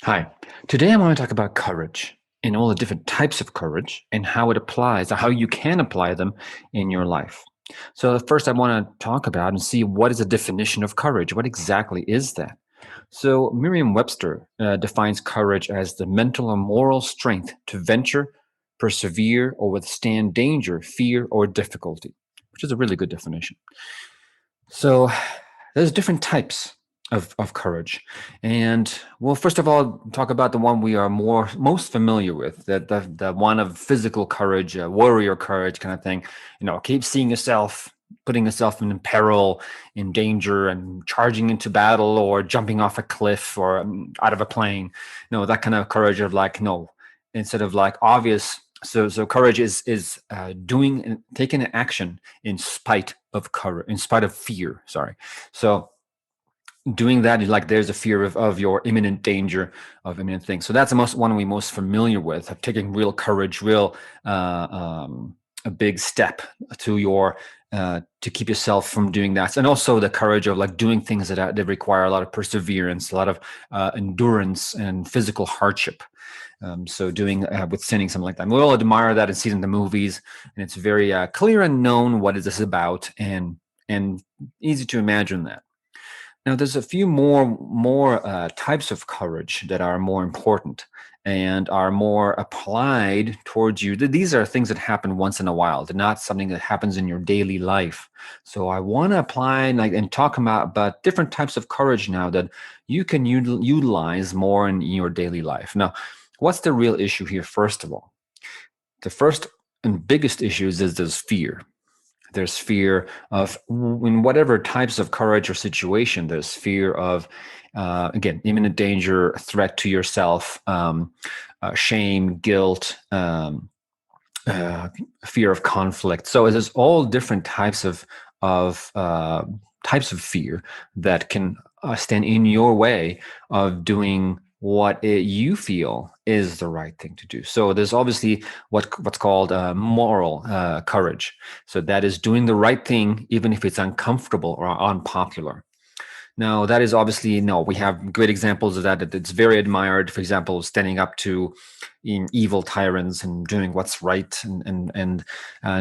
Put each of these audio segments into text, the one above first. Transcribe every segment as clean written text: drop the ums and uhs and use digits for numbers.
Hi, today I want to talk about courage and all the different types of courage and how it applies, or how you can apply them in your life. So, first, I want to talk about and see what is the definition of courage. What exactly is that? So, Merriam Webster defines courage as the mental or moral strength to venture, persevere, or withstand danger, fear, or difficulty, which is a really good definition. So, there's different types of courage. And well, first of all, talk about the one we are most familiar with, the one of physical courage, warrior courage kind of thing. Keep seeing yourself, putting yourself in peril, in danger, and charging into battle or jumping off a cliff or out of a plane. That kind of courage of like, no, instead of like obvious. So courage is doing and taking an action in spite of courage, in spite of fear. Sorry. So doing that is like there's a fear of your imminent danger, of imminent things. So that's the one we most familiar with, of taking real courage, a big step to your to keep yourself from doing that. And also the courage of like doing things that require a lot of perseverance, a lot of endurance and physical hardship. So doing withstanding something like that. We all admire that and see it in the movies, and it's very clear and known what is this about, and easy to imagine that. Now, there's a few more types of courage that are more important and are more applied towards you. These are things that happen once in a while. They're not something that happens in your daily life. So I want to apply and talk about different types of courage now that you can utilize more in your daily life. Now, what's the real issue here, first of all? The first and biggest issue is there's fear. There's fear of, in whatever types of courage or situation, there's fear of, again, imminent danger, threat to yourself, shame, guilt, fear of conflict. So there's all different types of fear that can stand in your way of doing what you feel is the right thing to do. So there's obviously what's called moral courage. So that is doing the right thing, even if it's uncomfortable or unpopular. Now, that is obviously, we have great examples of that. It's very admired. For example, standing up to evil tyrants and doing what's right, and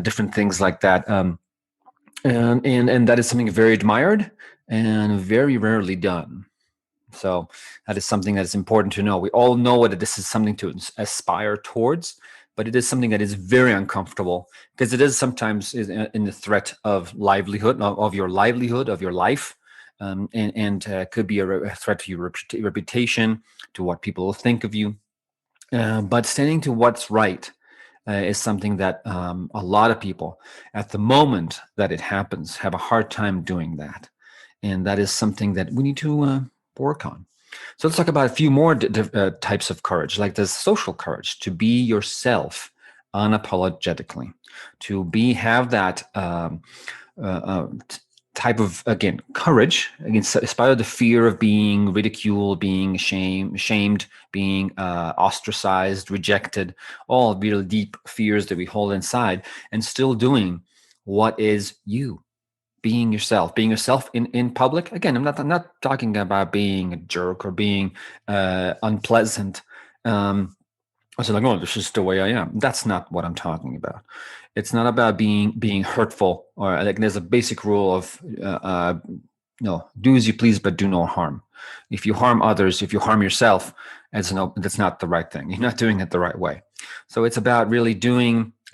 different things like that. And that is something very admired and very rarely done. So that is something that is important to know. We all know that this is something to aspire towards, but it is something that is very uncomfortable, because it is sometimes in the threat of livelihood, of your livelihood, of your life, and could be a threat to your reputation, to what people will think of you. But standing to what's right is something that a lot of people, at the moment that it happens, have a hard time doing that. And that is something that we need to work on. So let's talk about a few more types of courage, like the social courage, to be yourself unapologetically, to have that type of, again, courage, against, in spite of the fear of being ridiculed, being shamed, being ostracized, rejected, all really deep fears that we hold inside, and still doing what is you. Being yourself in public. Again, I'm not talking about being a jerk or being unpleasant. So like, oh, this is the way I am. That's not what I'm talking about. It's not about being hurtful, or like there's a basic rule of do as you please, but do no harm. If you harm others, if you harm yourself, that's not the right thing. You're not doing it the right way. So it's about really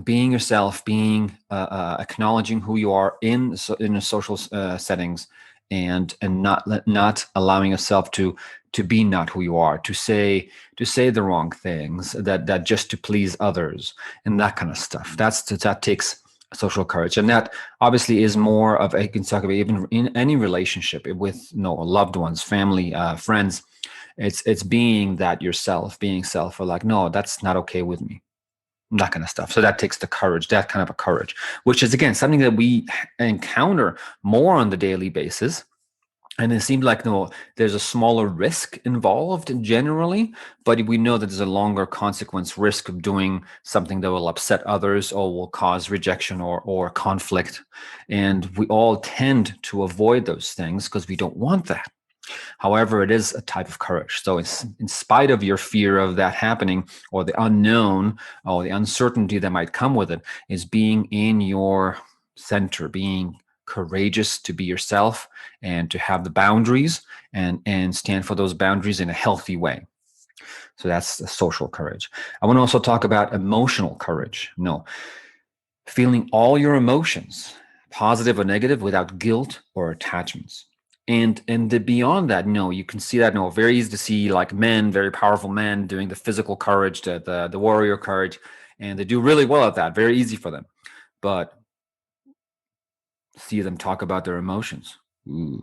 being yourself, being acknowledging who you are in a social settings, and not allowing yourself to be not who you are, to say the wrong things, that just to please others, and that kind of stuff. That takes social courage, and that obviously is more of you can talk about even in any relationship with loved ones, family, friends. It's being that yourself, being self, or like, no, that's not okay with me. That kind of stuff. So that takes the courage, that kind of a courage, which is, again, something that we encounter more on the daily basis. And it seemed like, there's a smaller risk involved generally, but we know that there's a longer consequence risk of doing something that will upset others or will cause rejection or conflict. And we all tend to avoid those things because we don't want that. However, it is a type of courage. So it's in spite of your fear of that happening, or the unknown, or the uncertainty that might come with it, is being in your center, being courageous to be yourself and to have the boundaries and stand for those boundaries in a healthy way. So that's the social courage. I want to also talk about emotional courage. No, feeling all your emotions, positive or negative, without guilt or attachments. And beyond that, you can see that, very easy to see, like men, very powerful men doing the physical courage, the warrior courage, and they do really well at that. Very easy for them. But see them talk about their emotions. Ooh,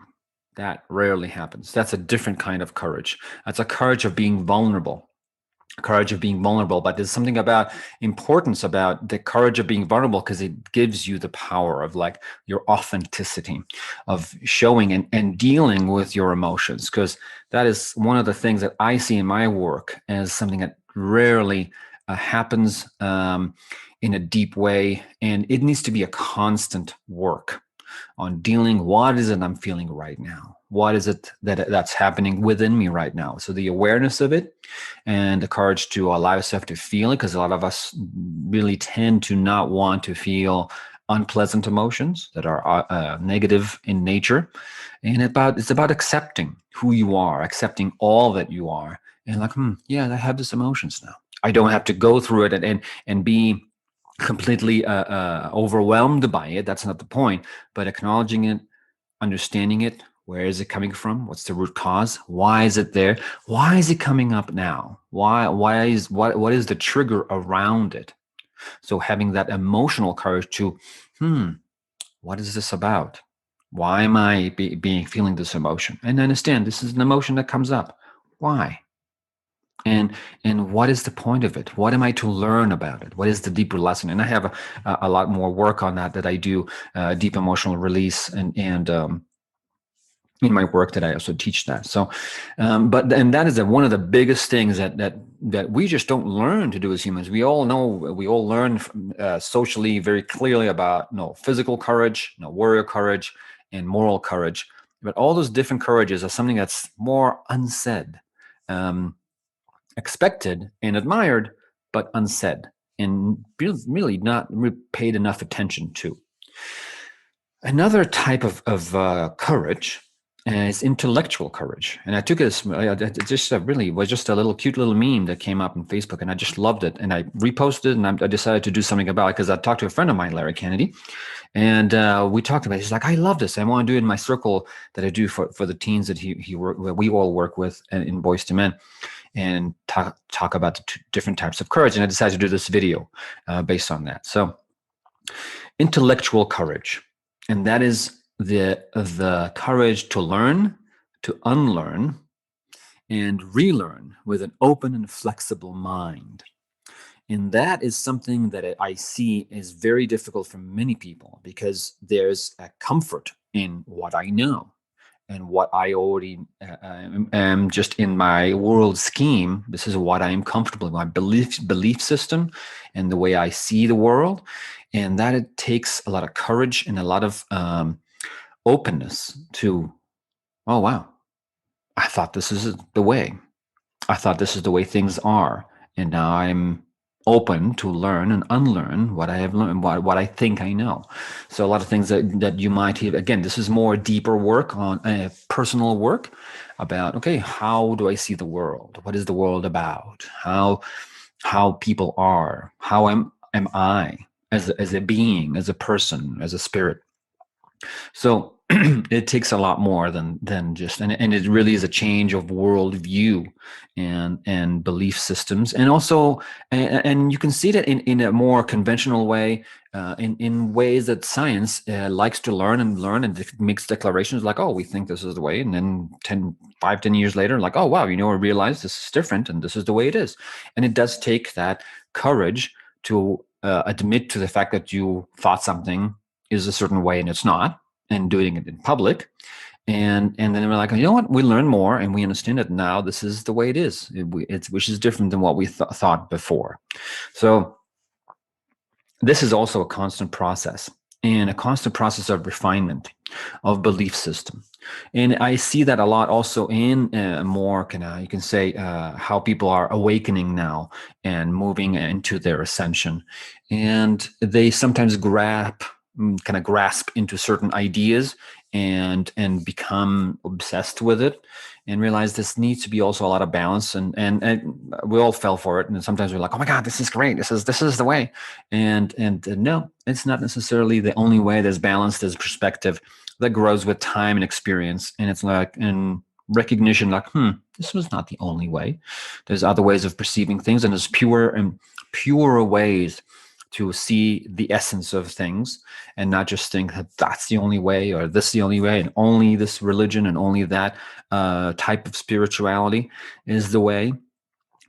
that rarely happens. That's a different kind of courage. That's a courage of being vulnerable. But there's something about importance about the courage of being vulnerable, because it gives you the power of like your authenticity, of showing and dealing with your emotions, because that is one of the things that I see in my work as something that rarely happens in a deep way, and it needs to be a constant work on dealing. What is it I'm feeling right now? What is it that's happening within me right now? So the awareness of it and the courage to allow yourself to feel it, because a lot of us really tend to not want to feel unpleasant emotions that are negative in nature. And it's about accepting who you are, accepting all that you are, and like, yeah, I have these emotions now. I don't have to go through it and be completely overwhelmed by it. That's not the point. But acknowledging it, understanding it. Where is it coming from? What's the root cause? Why is it there? Why is it coming up now? What is the trigger around it? So having that emotional courage to, what is this about? Why am I feeling this emotion? And understand this is an emotion that comes up. Why? And what is the point of it? What am I to learn about it? What is the deeper lesson? And I have a lot more work on that I do, deep emotional release and in my work that I also teach that. So, and that is one of the biggest things that we just don't learn to do as humans. We all know, we all learn socially very clearly about physical courage, warrior courage, and moral courage. But all those different courages are something that's more unsaid, expected and admired, but unsaid, and really not paid enough attention to. Another type of courage is intellectual courage. And I took it as really was just a little cute little meme that came up on Facebook, and I just loved it. And I reposted it, and I decided to do something about it, because I talked to a friend of mine, Larry Kennedy, and we talked about it. He's like, I love this. I want to do it in my circle that I do for the teens that we all work with in Boys to Men, and talk about the different types of courage. And I decided to do this video based on that. So intellectual courage. And that is the courage to learn, to unlearn, and relearn with an open and flexible mind. And that is something that I see is very difficult for many people, because there's a comfort in what I know and what I already am just in my world scheme. This is what I am comfortable in, my belief system and the way I see the world. And that it takes a lot of courage and a lot of openness to, oh, wow, I thought this is the way. I thought this is the way things are. And now I'm open to learn and unlearn what I have learned, what I think I know. So a lot of things that you might have, again, this is more deeper work on personal work about, okay, how do I see the world? What is the world about? How people are? How am I as a being, as a person, as a spirit? So it takes a lot more than just, and it really is a change of worldview and belief systems, and also, and you can see that in a more conventional way, in ways that science likes to learn and makes declarations like, oh, we think this is the way, and then 5-10 years later, like, oh wow, I realize this is different, and this is the way it is. And it does take that courage to admit to the fact that you thought something is a certain way and it's not, and doing it in public. And then we're like, you know what? We learn more and we understand that now this is the way it is, which is different than what we thought before. So this is also a constant process, and a constant process of refinement. of belief system. And I see that a lot also in more kind of, you can say, how people are awakening now and moving into their ascension. And they sometimes grasp into certain ideas and become obsessed with it, and realize this needs to be also a lot of balance. And we all fell for it. And sometimes we're like, oh my God, this is great. This is the way. And no, it's not necessarily the only way. There's balance, there's perspective that grows with time and experience. And it's like, in recognition, like, this was not the only way. There's other ways of perceiving things, and there's purer ways to see the essence of things, and not just think that that's the only way, or this is the only way, and only this religion and only that type of spirituality is the way.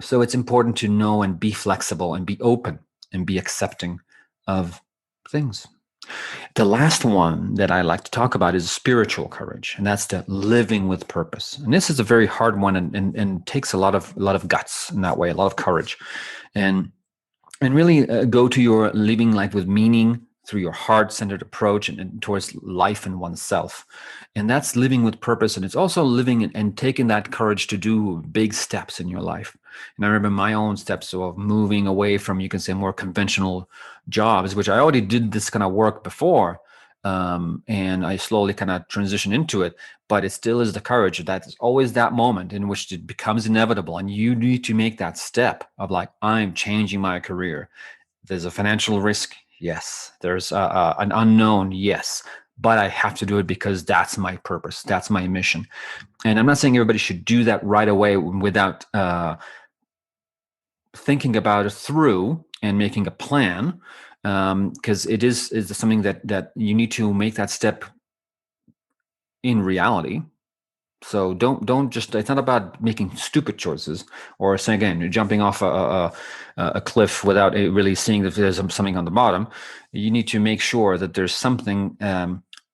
So it's important to know and be flexible and be open and be accepting of things. The last one that I like to talk about is spiritual courage, and that's the living with purpose. And this is a very hard one, and takes a lot of guts in that way, a lot of courage, and really go to your living life with meaning through your heart-centered approach and towards life and oneself. And that's living with purpose. And it's also living and taking that courage to do big steps in your life. And I remember my own steps of moving away from, you can say, more conventional jobs, which I already did this kind of work before. And I slowly kind of transition into it, but it still is the courage. That's always that moment in which it becomes inevitable, and you need to make that step of like, I'm changing my career. There's a financial risk, yes. There's an unknown, yes. But I have to do it because that's my purpose. That's my mission. And I'm not saying everybody should do that right away without thinking about it through and making a plan. Because it is something that you need to make that step in reality. So don't just, it's not about making stupid choices or saying, again, you're jumping off a cliff without really seeing that there's something on the bottom. You need to make sure that there's something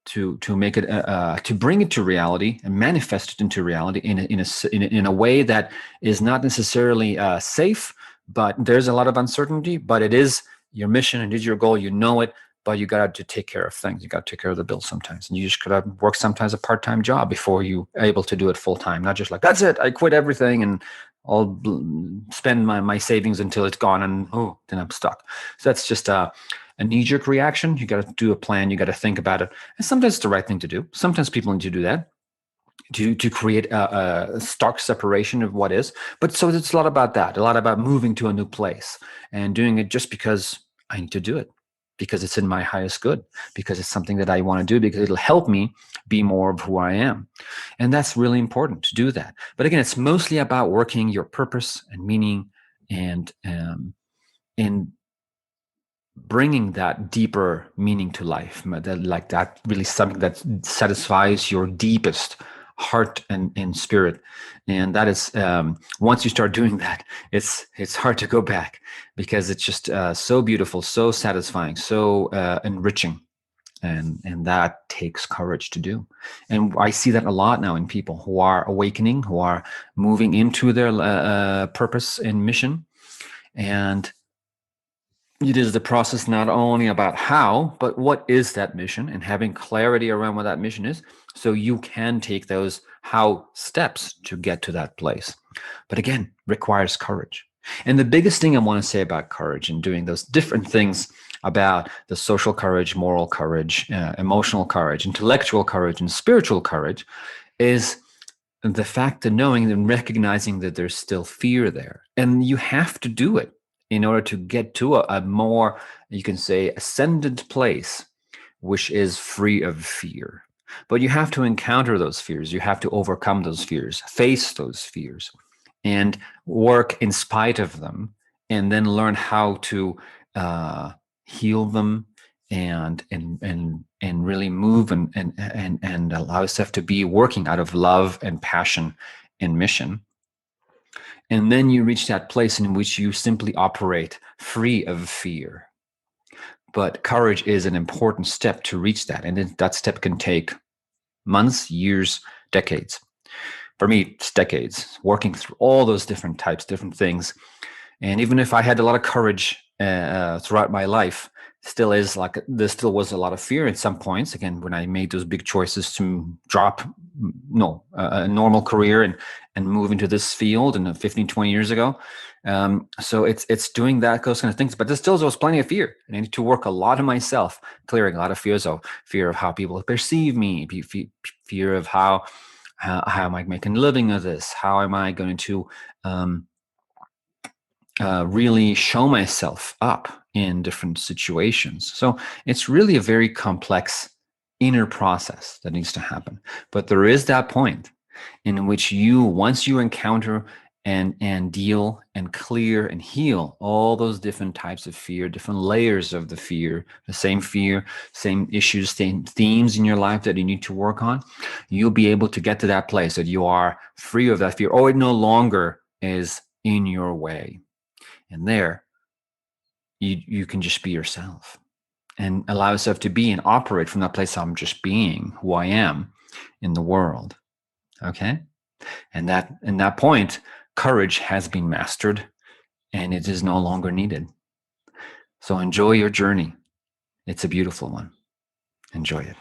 to make it to bring it to reality and manifest it into reality in a way that is not necessarily safe, but there's a lot of uncertainty, but it is your mission, it is your goal, you know it, but you got to take care of things. You got to take care of the bills sometimes. And you just got to work sometimes a part-time job before you're able to do it full-time. Not just like, that's it, I quit everything and I'll spend my savings until it's gone, and then I'm stuck. So that's just a knee-jerk reaction. You got to do a plan. You got to think about it. And sometimes it's the right thing to do. Sometimes people need to do that to create a stark separation of what is. But so it's a lot about that, a lot about moving to a new place and doing it just because I need to do it, because it's in my highest good, because it's something that I want to do, because it'll help me be more of who I am. And that's really important to do that. But again, it's mostly about working your purpose and meaning and bringing that deeper meaning to life, like that really something that satisfies your deepest heart and spirit. And that is, once you start doing that, it's hard to go back, because it's just so beautiful, so satisfying, so enriching. And that takes courage to do. And I see that a lot now in people who are awakening, who are moving into their purpose and mission. And it is the process not only about how, but what is that mission, and having clarity around what that mission is, so you can take those how steps to get to that place. But again, requires courage. And the biggest thing I want to say about courage and doing those different things about the social courage, moral courage, emotional courage, intellectual courage, and spiritual courage is the fact of knowing and recognizing that there's still fear there. And you have to do it in order to get to a more, you can say, ascended place, which is free of fear. But you have to encounter those fears. You have to overcome those fears, face those fears, and work in spite of them, and then learn how to heal them and really move and allow yourself to be working out of love and passion and mission. And then you reach that place in which you simply operate free of fear. But courage is an important step to reach that. And that step can take months, years, decades. For me, it's decades, working through all those different types, different things. And even if I had a lot of courage throughout my life, still is like, there still was a lot of fear at some points. Again, when I made those big choices to drop a normal career and move into this field 15, 20 years ago. So it's doing those kind of things, but there still was plenty of fear. And I need to work a lot on myself, clearing a lot of fears. So fear of how people perceive me, fear of how am I making a living of this? How am I going to really show myself up in different situations? So it's really a very complex inner process that needs to happen. But there is that point in which once you encounter and deal and clear and heal all those different types of fear, different layers of the same issues, same themes in your life that you need to work on, you'll be able to get to that place that you are free of that fear, or it no longer is in your way. And there, you can just be yourself and allow yourself to be and operate from that place. I'm just being who I am in the world. Okay? And in that point, courage has been mastered and it is no longer needed. So enjoy your journey. It's a beautiful one. Enjoy it.